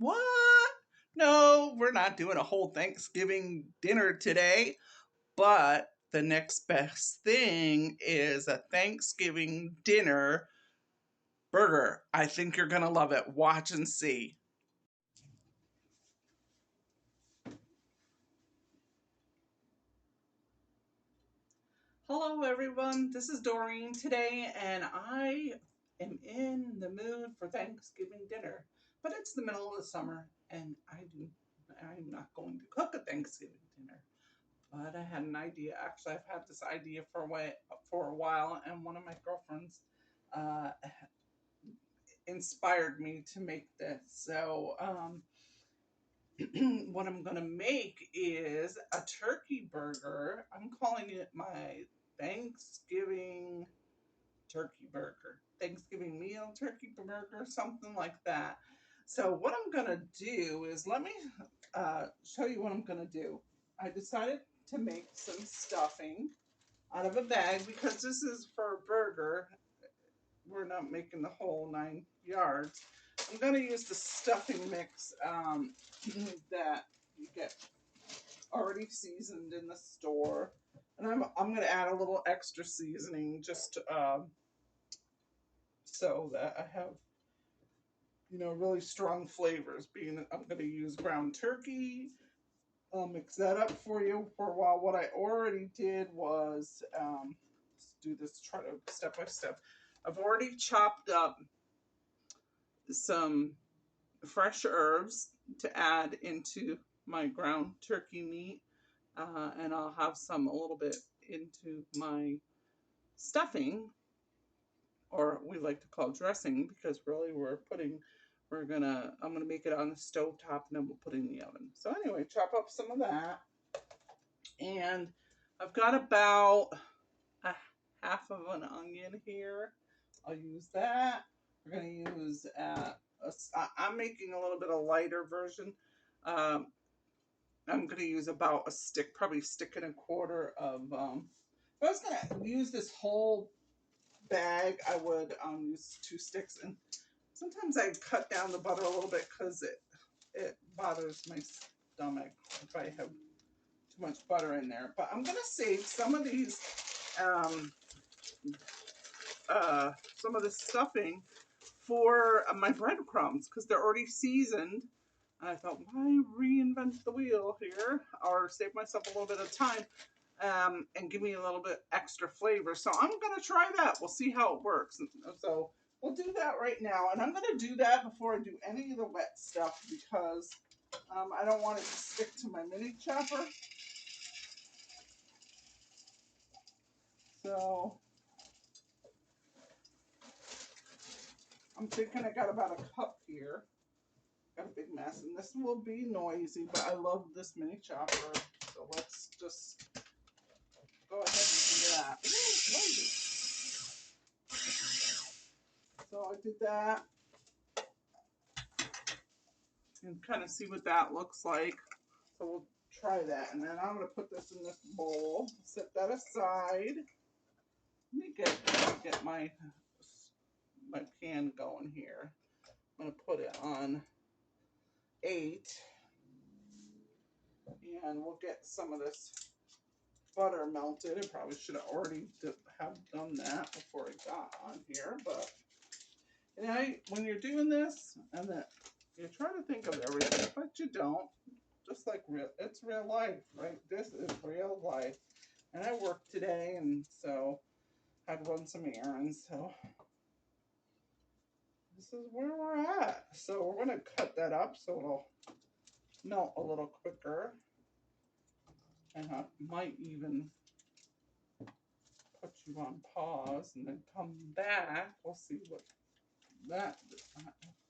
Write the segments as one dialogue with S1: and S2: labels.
S1: What? No, we're not doing a whole Thanksgiving dinner today, but the next best thing is a Thanksgiving dinner burger. I think you're going to love it. Watch and see. Hello, everyone. This is Doreen today, and I am in the mood for Thanksgiving dinner. But it's the middle of the summer, and I'm not going to cook a Thanksgiving dinner. But I had an idea. Actually, I've had this idea for a while, and one of my girlfriends uh, inspired me to make this. So, what I'm gonna make is a turkey burger. I'm calling it my Thanksgiving turkey burger, Thanksgiving meal turkey burger, something like that. So, what I'm gonna do is let me show you what I'm gonna do. I decided to make some stuffing out of a bag because this is for a burger. We're not making the whole 9 yards. I'm going to use the stuffing mix that you get already seasoned in the store. And I'm going to add a little extra seasoning just so that I have, really strong flavors. Being I'm going to use ground turkey. I'll mix that up for you for a while. What I already did was, let's do this, try to step by step. I've already chopped up some fresh herbs to add into my ground turkey meat, and I'll have some a little bit into my stuffing, or we like to call dressing, because really I'm gonna make it on the stove top and then we'll put it in the oven. So anyway, chop up some of that, and I've got about a half of an onion here. I'll use that. We're going to use, I'm making a little bit of lighter version. Um, I'm going to use about a stick, probably a stick and a quarter of, if I was going to use this whole bag, I would use 2 sticks. And sometimes I cut down the butter a little bit because it bothers my stomach if I have too much butter in there. But I'm going to save some of these um, some of the stuffing for my breadcrumbs because they're already seasoned. And I thought, why reinvent the wheel here or save myself a little bit of time and give me a little bit extra flavor. So I'm going to try that. We'll see how it works. So we'll do that right now. And I'm going to do that before I do any of the wet stuff because I don't want it to stick to my mini chopper. So I'm thinking I got about a cup here. Got a big mess, and this will be noisy, but I love this mini chopper. So let's just go ahead and do that. Ooh, noisy. So I did that and kind of see what that looks like. So we'll try that, and then I'm going to put this in this bowl. Set that aside. Let me get my pan going here. I'm going to put it on 8. And we'll get some of this butter melted. I probably should have already have done that before I got on here. But when you're doing this, and then you try to think of everything, but you don't. Just like it's real life, right? This is real life. And I worked today, and so had run some errands. So this is where we're at. So we're gonna cut that up so it'll melt a little quicker. And I might even put you on pause and then come back. We'll see what that,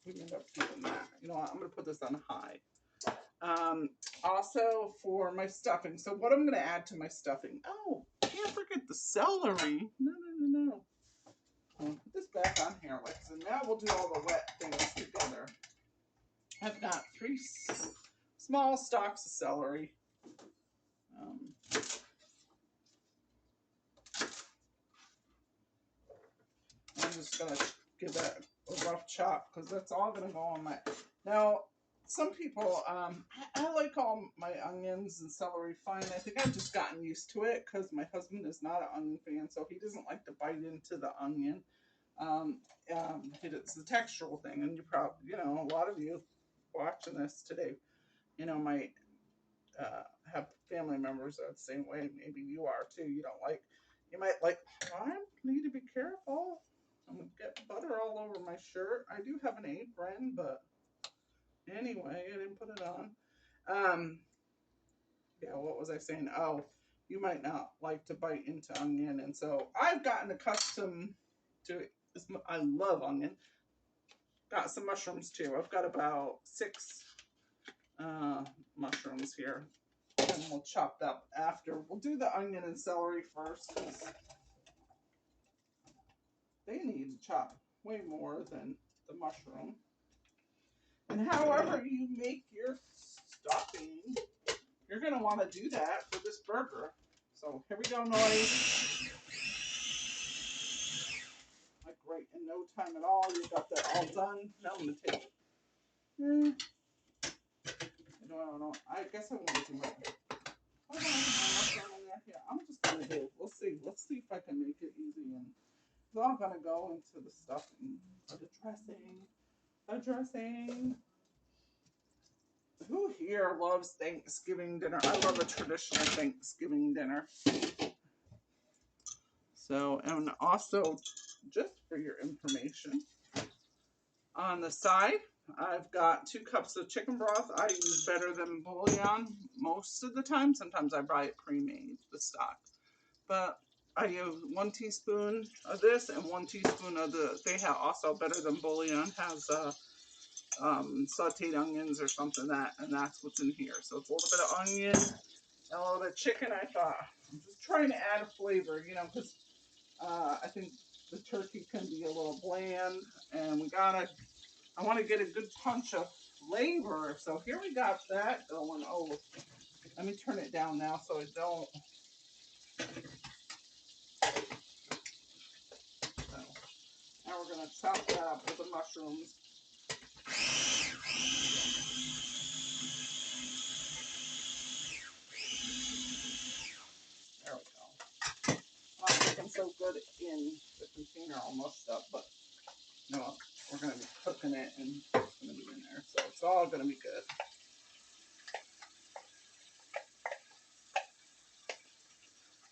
S1: we end up doing that. You know what, I'm going to put this on high. Also for my stuffing. So what I'm going to add to my stuffing. Oh, can't forget the celery. No. I'll put this back on here. So now we'll do all the wet things together. I've got 3 small stalks of celery. I'm just going to give that a rough chop because that's all going to go on my... Now, some people, I like all my onions and celery fine. I think I've just gotten used to it because my husband is not an onion fan, so he doesn't like to bite into the onion. Um, it's the textural thing, and you probably, a lot of you watching this today, might have family members that are the same way. Maybe you are too. You might like, I need to be careful. I'm going to get butter all over my shirt. I do have an apron, but anyway, I didn't put it on. Yeah, what was I saying? Oh, you might not like to bite into onion. And so I've gotten accustomed to it. I love onion. Got some mushrooms too. I've got about 6 mushrooms here. And we'll chop that after. We'll do the onion and celery first because they need to chop way more than the mushroom. And however you make your stuffing, you're going to want to do that for this burger. So here we go, noise. Like right in no time at all. You got that all done. Now I'm going to take I guess I won't do it. Hold on, I'm just going to do it. We'll see. Let's see if I can make it easy. And it's all going to go into the stuffing. The dressing. The dressing. Who here loves Thanksgiving dinner? I love a traditional Thanksgiving dinner. So, and also, just for your information, on the side, I've got 2 cups of chicken broth. I use better than bouillon most of the time. Sometimes I buy it pre-made, the stock. But I use 1 teaspoon of this and 1 teaspoon of they have also better than bouillon has sauteed onions or something and that's what's in here. So it's a little bit of onion and a little bit of chicken. I thought I'm just trying to add a flavor, because I think the turkey can be a little bland, and I want to get a good punch of flavor. So here we got that going. Oh, let me turn it down now so I don't. So now we're gonna chop that up with the mushrooms. There we go. Not looking so good in the container all mushed up, but no, we're going to be cooking it and it's going to be in there. So it's all going to be good.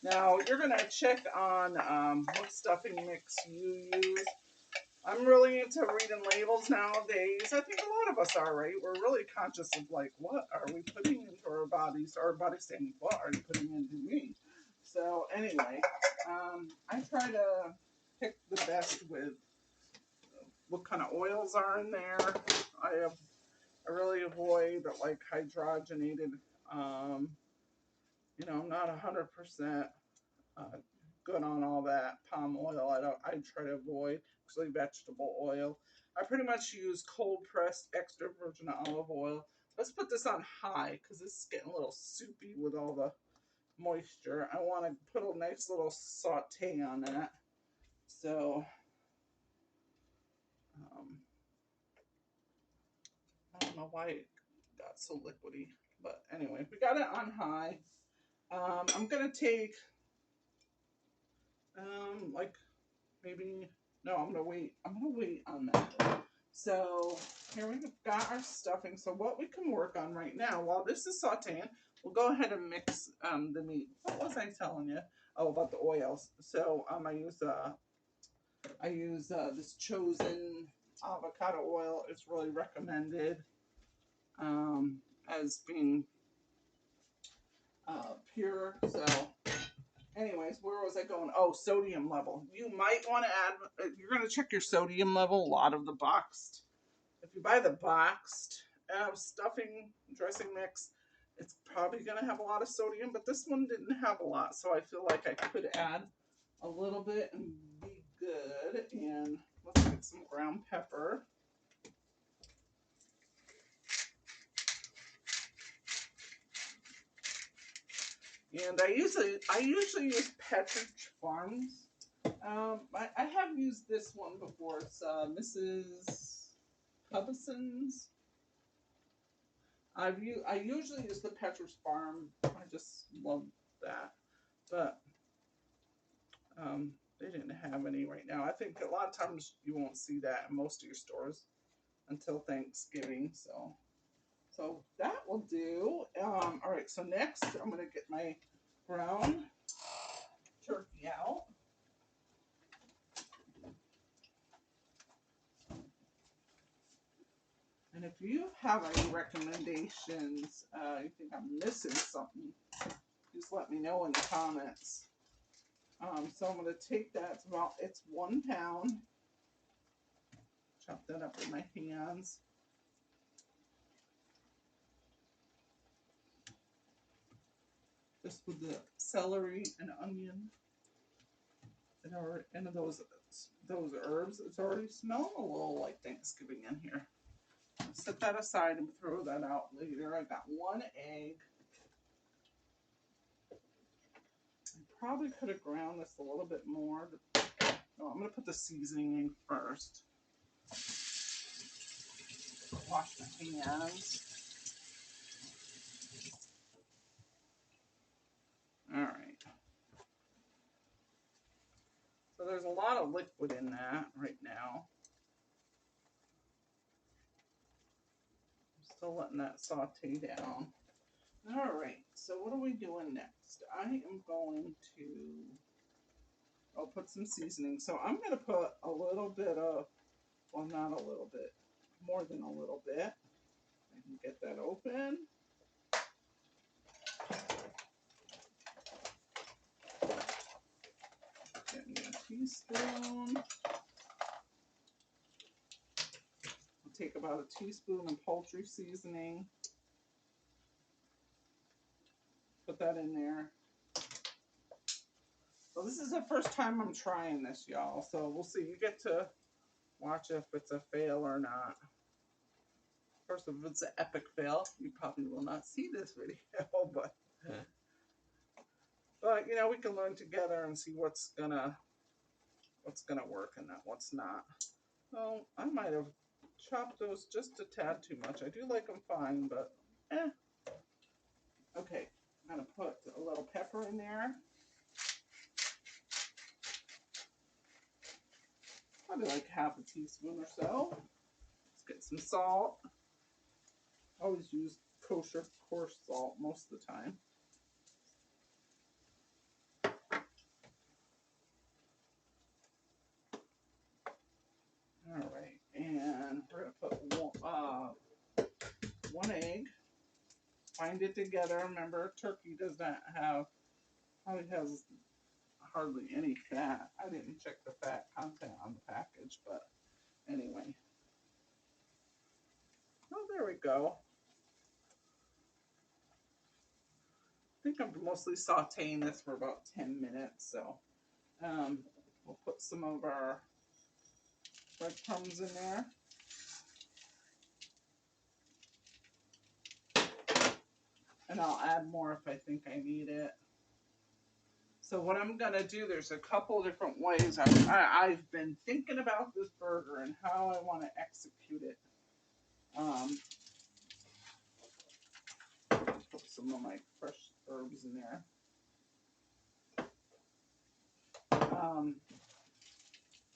S1: Now you're going to check on what stuffing mix you use. I'm really into reading labels nowadays. I think a lot of us are, right? We're really conscious of like, what are we putting into our bodies? Our body's saying, what are you putting into me? So anyway, I try to pick the best with what kind of oils are in there. I really avoid like hydrogenated. I'm not 100% good on all that palm oil. I try to avoid actually vegetable oil. I pretty much use cold pressed extra virgin olive oil. Let's put this on high because it's getting a little soupy with all the moisture. I want to put a nice little saute on that. So I don't know why it got so liquidy, but anyway, we got it on high. I'm gonna take like maybe no, I'm gonna wait on that. So here we've got our stuffing. So what we can work on right now while this is sauteing, we'll go ahead and mix the meat. What was I telling you? Oh, about the oils. So I use this Chosen avocado oil. It's really recommended as being pure. So anyways, where was I going? Oh, sodium level. You might want to add, you're going to check your sodium level. A lot of the boxed, if you buy the boxed stuffing dressing mix, it's probably going to have a lot of sodium, but this one didn't have a lot. So I feel like I could add a little bit and be good. And let's get some ground pepper. And I usually use Pepperidge Farms. I have used this one before. It's Mrs. Hubbison's. I usually use the Petrus Farm. I just love that, but they didn't have any right now. I think a lot of times you won't see that in most of your stores until Thanksgiving. So that will do. All right. So next, I'm gonna get my brown turkey out. And if you have any recommendations, you think I'm missing something, just let me know in the comments. So I'm going to take that. It's 1 pound. Chop that up with my hands. Just with the celery and onion and those herbs. It's already smelling a little like Thanksgiving in here. I'll set that aside and throw that out later. I got 1 egg. I probably could have ground this a little bit more. No, I'm going to put the seasoning in first. Wash my hands. All right. So there's a lot of liquid in that right now. I'm still letting that saute down. All right. So what are we doing next? I am going to, I'll put some seasoning. So I'm going to put a little bit of, well, not a little bit, more than a little bit. I can get that open. Getting a teaspoon. I'll take about a teaspoon of poultry seasoning. Put that in there. So this is the first time I'm trying this, y'all. So we'll see. You get to watch if it's a fail or not. Of course, if it's an epic fail, you probably will not see this video. But you know, we can learn together and see what's gonna work and what's not. Well, I might have chopped those just a tad too much. I do like them fine, but Okay, I'm gonna put a little pepper in there. Probably like half a teaspoon or so. Let's get some salt. I always use kosher coarse salt most of the time. All right, and we're gonna put 1 egg. Bind it together. Remember, turkey does not have, probably has hardly any fat. I didn't check the fat content on the package, but anyway. Oh, there we go. I think I'm mostly sauteing this for about 10 minutes, so we'll put some of our breadcrumbs in there. And I'll add more if I think I need it. So what I'm going to do, there's a couple different ways. I've been thinking about this burger and how I want to execute it. Put some of my fresh herbs in there.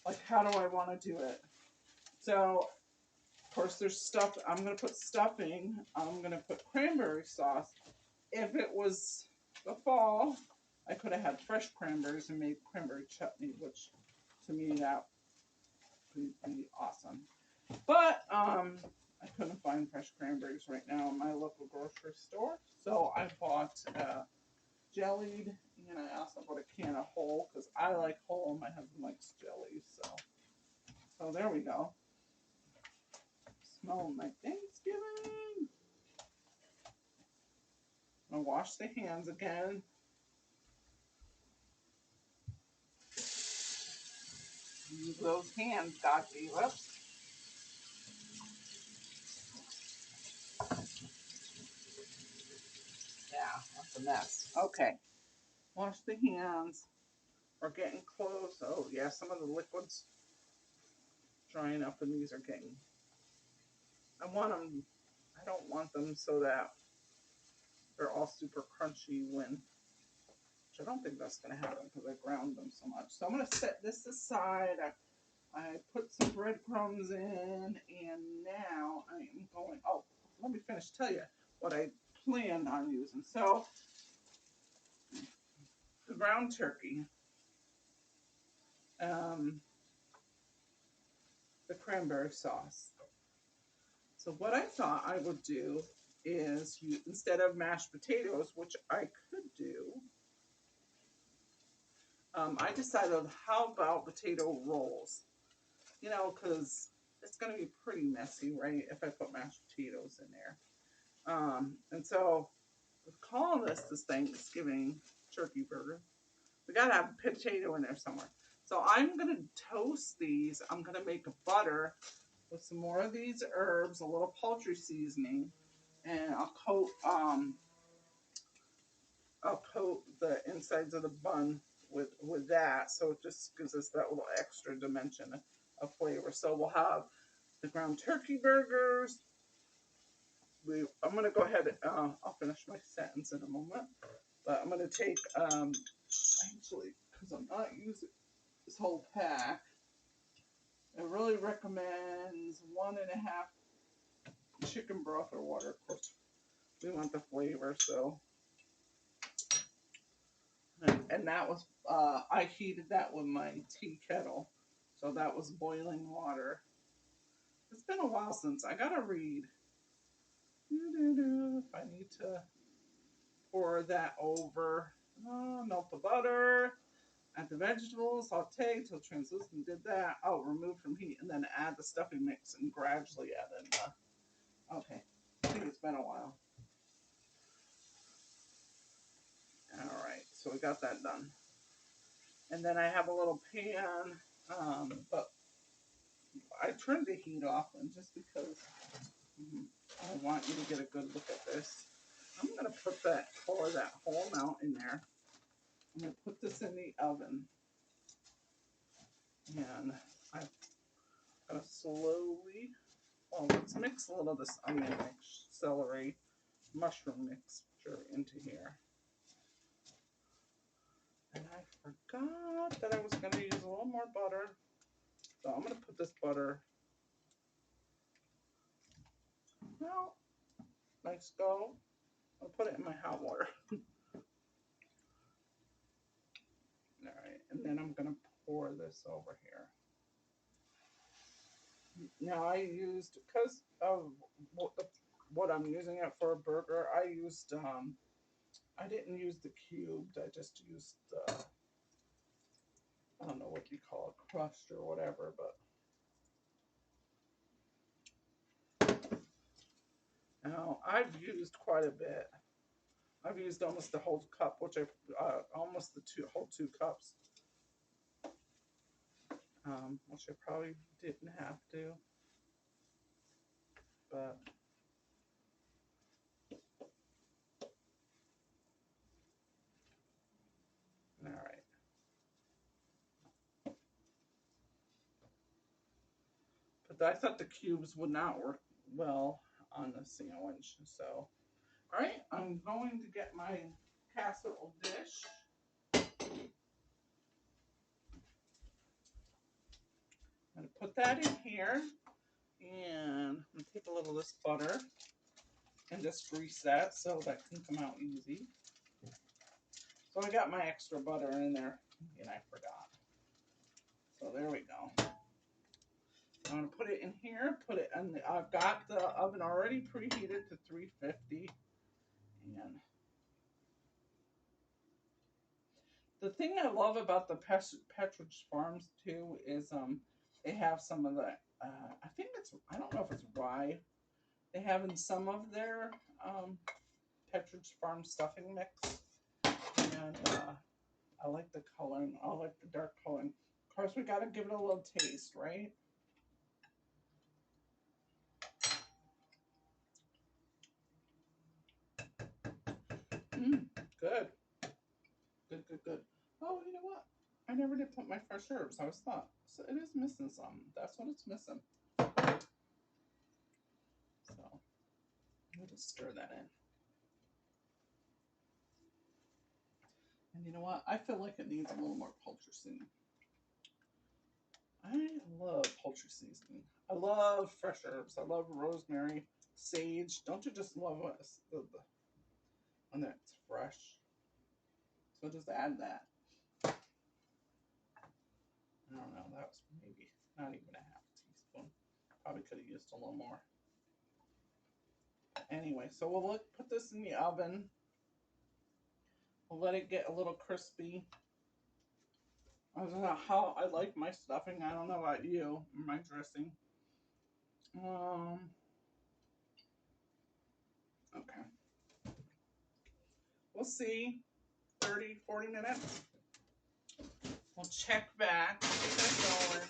S1: Like, how do I want to do it? So, of course, there's stuff. I'm going to put stuffing. I'm going to put cranberry sauce. If it was the fall, I could have had fresh cranberries and made cranberry chutney, which to me that would be awesome. But I couldn't find fresh cranberries right now in my local grocery store, so I bought jellied, and I also bought a can of whole because I like whole and my husband likes jelly. So there we go. Smelling like Thanksgiving. I'm gonna wash the hands again. Use those hands God gave us. Yeah, that's a mess. Okay. Wash the hands. We're getting close. Oh, yeah, some of the liquids drying up, and these are getting. I want them. I I don't want them so that they're all super crunchy when, which I don't think that's going to happen because I ground them so much. So I'm going to set this aside. I put some breadcrumbs in, and now I am going, oh, let me finish tell you what I planned on using. So the ground turkey, the cranberry sauce. So what I thought I would do is, instead of mashed potatoes, which I could do, I decided, how about potato rolls? You know, because it's going to be pretty messy, right, if I put mashed potatoes in there. And so, we're calling this Thanksgiving turkey burger. We got to have a potato in there somewhere. So I'm going to toast these. I'm going to make a butter with some more of these herbs, a little poultry seasoning, and I'll coat the insides of the bun with that, so it just gives us that little extra dimension of flavor. So we'll have the ground turkey burgers. I'm going to go ahead and I'll finish my sentence in a moment, but I'm going to take actually, because I'm not using this whole pack, it really recommends 1.5 chicken broth or water. Of course, we want the flavor, so. And that was, I heated that with my tea kettle. So that was boiling water. It's been a while since I gotta read. If I need to pour that over. Melt the butter. Add the vegetables, saute till translucent. Did that. Oh, remove from heat, and then add the stuffing mix and gradually add in the. Okay, I think it's been a while. All right, so we got that done. And then I have a little pan, but I turned the heat off, and just because I want you to get a good look at this, I'm going to pour that whole amount in there. I'm going to put this in the oven. And I'm going to slowly, well, let's mix a little of this onion mix, celery, mushroom mixture into here. And I forgot that I was going to use a little more butter. So I'm going to put this butter, well, nice go. I'll put it in my hot water. All right, and then I'm going to pour this over here. Now I used, because of what I'm using it for a burger, I used, I didn't use the cubed, I just used, I don't know what you call it, crushed or whatever, but now I've used quite a bit. I've used almost the whole cup, which almost the whole 2 cups, which I probably didn't have to, but all right. But I thought the cubes would not work well on the sandwich, so. All right, I'm going to get my casserole dish. I'm going to put that in here, and I'm going to take a little of this butter and just grease that so that can come out easy. So I got my extra butter in there, and I forgot. So there we go. I'm going to put it in here, put it in I've got the oven already preheated to 350, and the thing I love about the Pepperidge Farms too is they have some of the I think I don't know if it's rye they have in some of their Pepperidge Farm stuffing mix, and I like the coloring. I like the dark coloring. Of course, we got to give it a little taste, right? Good, good. Oh, you know what? I never did put my fresh herbs. I was thought so it is missing some. That's what it's missing. So I'll just stir that in. And you know what? I feel like it needs a little more poultry seasoning. I love poultry seasoning. I love fresh herbs. I love rosemary, sage. Don't you just love when it's fresh? So just add that. I don't know. That was maybe not even a half teaspoon. Probably could have used a little more. Anyway, so we'll put this in the oven. We'll let it get a little crispy. I don't know how I like my stuffing. I don't know about you, my dressing. Okay. We'll see. 30, 40 minutes. We'll check back. Get that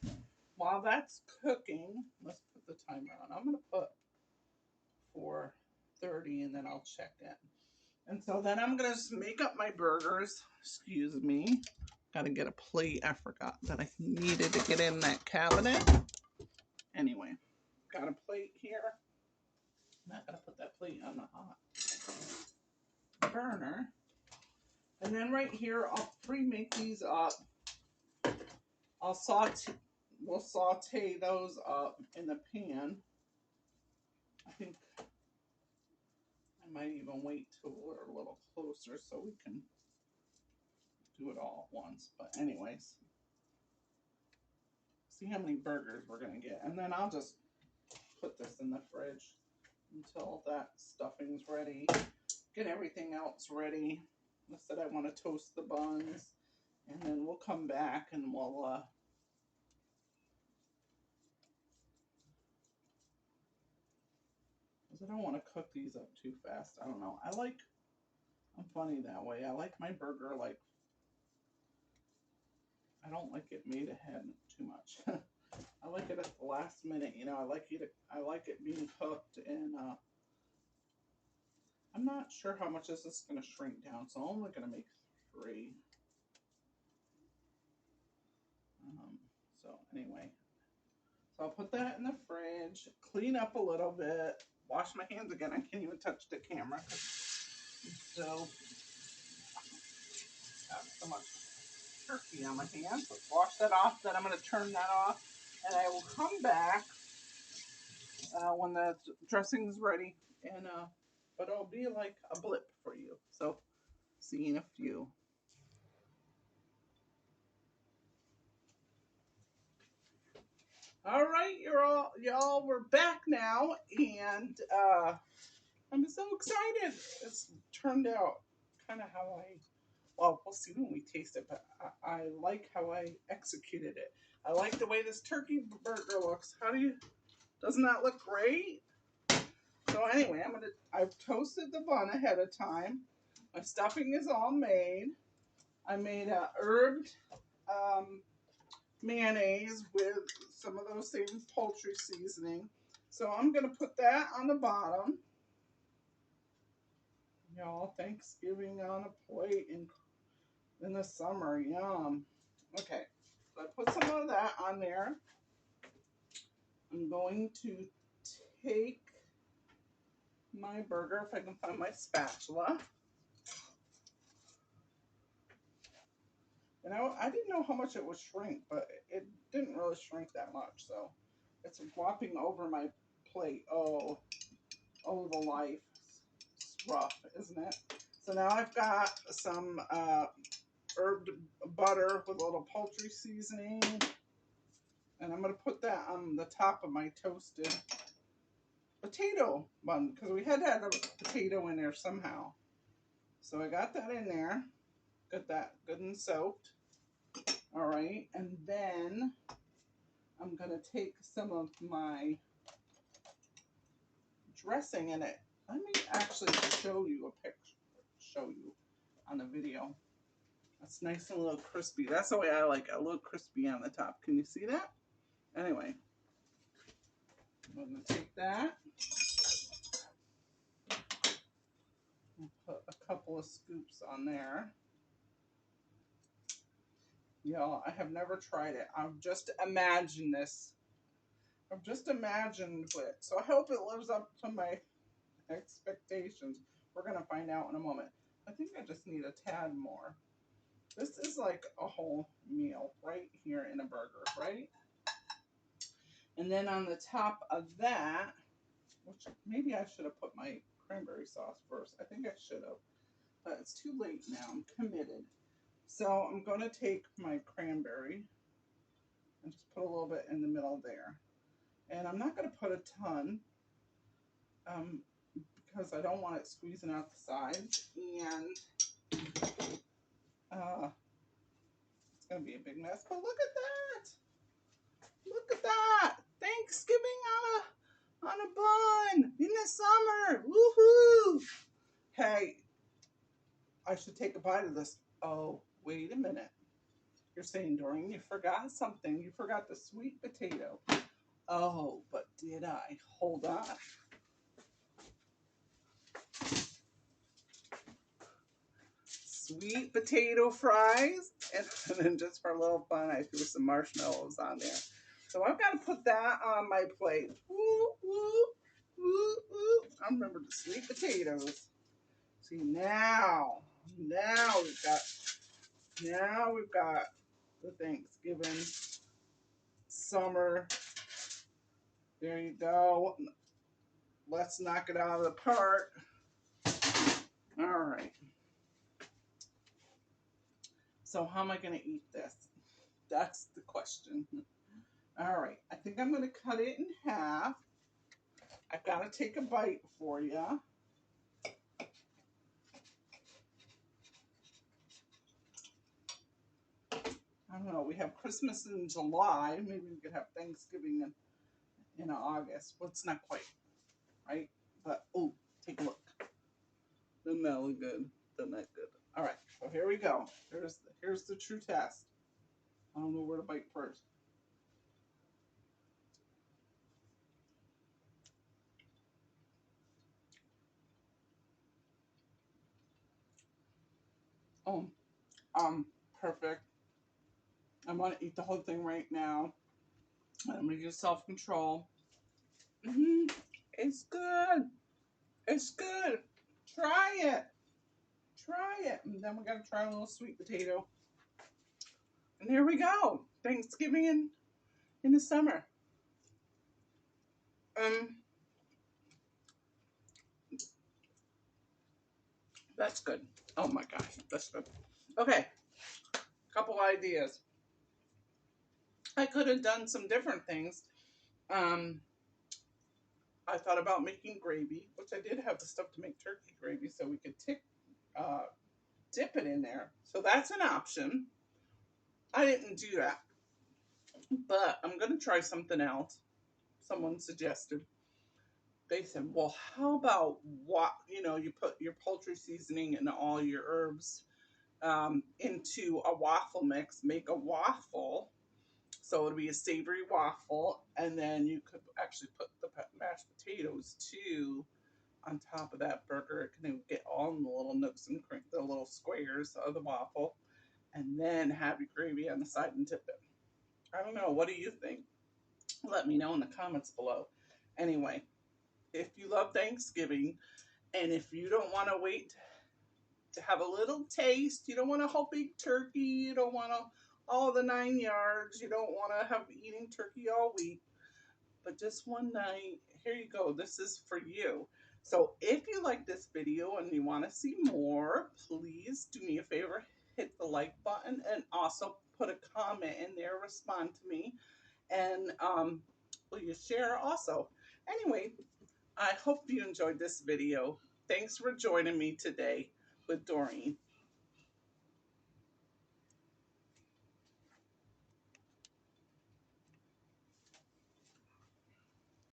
S1: going. While that's cooking, let's put the timer on. I'm going to put for 30 and then I'll check in. And so then I'm going to make up my burgers. Excuse me. Got to get a plate. I forgot that I needed to get in that cabinet. Anyway, got a plate here. I'm not going to put that plate on the hot burner. And then right here, I'll pre-make these up. We'll saute those up in the pan. I think I might even wait till we're a little closer so we can do it all at once. But anyways, see how many burgers we're going to get. And then I'll just put this in the fridge until that stuffing's ready. Get everything else ready. I said I want to toast the buns. And then we'll come back and we'll because I don't want to cook these up too fast. I don't know. I'm funny that way. I like my burger like, I don't like it made ahead too much. I like it at the last minute. You know, I like it being cooked, and I'm not sure how much this is going to shrink down, so I'm only going to make 3. So anyway, so I'll put that in the fridge, clean up a little bit, wash my hands again. I can't even touch the camera. So got so much turkey on my hands. Let's wash that off. Then I'm going to turn that off, and I will come back when the dressing's ready, and but it'll be like a blip for you. So see you in a few. All right, y'all, we're back now, and I'm so excited. It's turned out kind of how well, we'll see when we taste it, but I like how I executed it. I like the way this turkey burger looks. Doesn't that look great? So anyway, I've toasted the bun ahead of time. My stuffing is all made. I made a herbed mayonnaise with some of those same poultry seasoning. So I'm going to put that on the bottom. Y'all, Thanksgiving on a plate in the summer. Yum. Okay, so I put some of that on there. I'm going to take my burger, if I can find my spatula. And I didn't know how much it would shrink, but it didn't really shrink that much. So it's flopping over my plate. Oh, the life. It's rough, isn't it? So now I've got some herbed butter with a little poultry seasoning. And I'm going to put that on the top of my toasted potato bun, because we had to have a potato in there somehow. So I got that in there. Got that good and soaked. All right, and then I'm going to take some of my dressing in it. Let me actually show you a picture. Show you on the video. That's nice and a little crispy. That's the way I like it, a little crispy on the top. Can you see that? Anyway, I'm going to take that. And put a couple of scoops on there. Y'all, I have never tried it. I've just imagined this. I've just imagined it. So I hope it lives up to my expectations. We're going to find out in a moment. I think I just need a tad more. This is like a whole meal right here in a burger, right? And then on the top of that, which maybe I should have put my cranberry sauce first. I think I should have, but it's too late now. I'm committed. So I'm going to take my cranberry and just put a little bit in the middle there. And I'm not going to put a ton because I don't want it squeezing out the sides. And it's going to be a big mess. But look at that. Look at that. Thanksgiving on a bun in the summer. Woohoo. Hey, I should take a bite of this. Oh, wait a minute. You're saying, Doreen, you forgot something. You forgot the sweet potato. Oh, but did I? Hold on. Sweet potato fries. And then just for a little fun, I threw some marshmallows on there. So I've got to put that on my plate. Woo, woo, woo, woo. I remember the sweet potatoes. See, now we've got the Thanksgiving summer. There you go. Let's knock it out of the park. All right. So how am I going to eat this? That's the question. All right. I think I'm going to cut it in half. I've got to take a bite for you. I don't know. We have Christmas in July. Maybe we could have Thanksgiving in August. Well, it's not quite, right? But, oh, take a look. Doesn't that look good? Doesn't that good? All right. So here we go. Here's the true test. I don't know where to bite first. Oh, perfect. I'm gonna eat the whole thing right now. I'm gonna use self-control. It's good. It's good. Try it. Try it. And then we gotta try a little sweet potato. And here we go. Thanksgiving in the summer. That's good. Oh my gosh, that's good. Okay, couple ideas. I could have done some different things. I thought about making gravy, which I did have the stuff to make turkey gravy, so we could dip it in there. So that's an option. I didn't do that, but I'm gonna try something else. Someone suggested. They said, "Well, how about what? You put your poultry seasoning and all your herbs into a waffle mix. Make a waffle." So it'll be a savory waffle, and then you could actually put the mashed potatoes too on top of that burger. It can get all in the little nooks and the little squares of the waffle, and then have your gravy on the side and dip it. I don't know. What do you think? Let me know in the comments below. Anyway, if you love Thanksgiving, and if you don't want to wait to have a little taste, you don't want a whole big turkey, you don't want all the 9 yards, you don't want to have eating turkey all week, but just one night, here you go. This is for you. So if you like this video and you want to see more, please do me a favor, hit the like button, and also put a comment in there, respond to me, and will you share also? Anyway, I hope you enjoyed this video. Thanks for joining me today with Doreen.